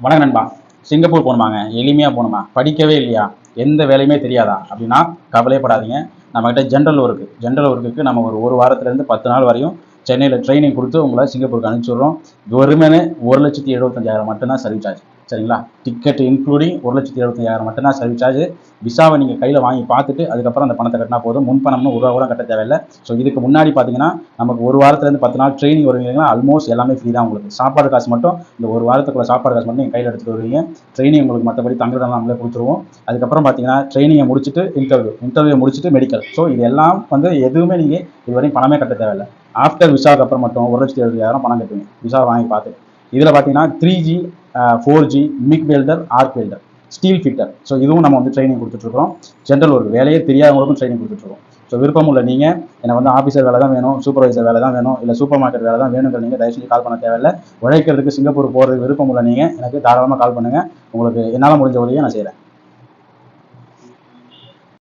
வணக்கம் நண்பா. சிங்கப்பூர் போகணுமாங்க, எளிமையாக போகணுமா, படிக்கவே இல்லையா, எந்த வேலையுமே தெரியாதா அப்படின்னா கவலைப்படாதீங்க. நம்மகிட்ட ஜென்ரல் ஒர்க்குக்கு நம்ம ஒரு வாரத்துலேருந்து 10 நாள் வரையும் சென்னையில் ட்ரைனிங் கொடுத்து உங்களை சிங்கப்பூருக்கு அனுப்பிச்சிடுறோம். வெறுமனே 1,75,000 மட்டும்தான் சர்வீஸ் சார்ஜ். சரிங்களா? டிக்கெட் இன்க்ளூடிங் 1,75,000 மட்டும்தான் சர்வீஸ் சார்ஜ். விசாவை நீங்கள் கையில் வாங்கி பார்த்துட்டு அதுக்கப்புறம் அந்த பணத்தை கட்டினா போதும். முன்பணம்னு ஒரு ரூபா கூட கட்ட தேவையில்லை. ஸோ இதுக்கு முன்னாடி பார்த்தீங்கன்னா நமக்கு ஒரு வாரத்துலேருந்து 10 நாள் ட்ரைனிங் வருவீங்கன்னா ஆல்மோஸ்ட் எல்லாமே ஃப்ரீ தான். உங்களுக்கு சாப்பாடு காசு மட்டும், இந்த ஒரு வாரத்துக்குள்ள சாப்பாடு காசு மட்டும் நீங்கள் கையில் எடுத்துகிட்டு வருவீங்க. ட்ரைனிங் உங்களுக்கு மற்றபடி தங்குறதெல்லாம் நம்மளே கொடுத்துருவோம். அதுக்கப்புறம் பார்த்தீங்கன்னா ட்ரைனிங்கை முடிச்சுட்டு இன்டர்வியூ முடிச்சுட்டு மெடிக்கல். ஸோ இது எல்லாம் எதுவுமே நீங்கள் இதுவரையும் பணமே கட்ட தேவையில்லை. ஆஃப்டர் விசாவுக்கு அப்புறம் மட்டும் 1,70,000 பணம் கட்டுவீங்க விசாவை வாங்கி பார்த்து. இதில் பார்த்தீங்கன்னா 3G 4G MIG welder, arc welder, steel fitter. So இதுவும் நம்ம ட்ரைனிங் கொடுத்துட்ருக்கோம். ஜென்ரல் ஒர்க் வேலையே தெரியாதவங்களுக்கும் ட்ரைனிங் கொடுத்துட்ருக்கோம். ஸோ விருப்பம் உள்ள நீங்கள் எனக்கு ஆஃபீஸர் வேலை தான் வேணும், சூப்பர்வைசர் வேலை தான் வேணும், இல்லை சூப்பர் மார்க்கெட் வேலை தான் வேணுங்கிற நீங்கள் தயவு செஞ்சு கால் பண்ண தேவையில்லை. உழைக்கிறதுக்கு சிங்கப்பூர் போகிறது விருப்பம் உள்ள நீங்கள் எனக்கு தாராளமாக கால் பண்ணுங்கள். உங்களுக்கு என்னால் முடிஞ்ச உதவியை நான் செய்கிறேன்.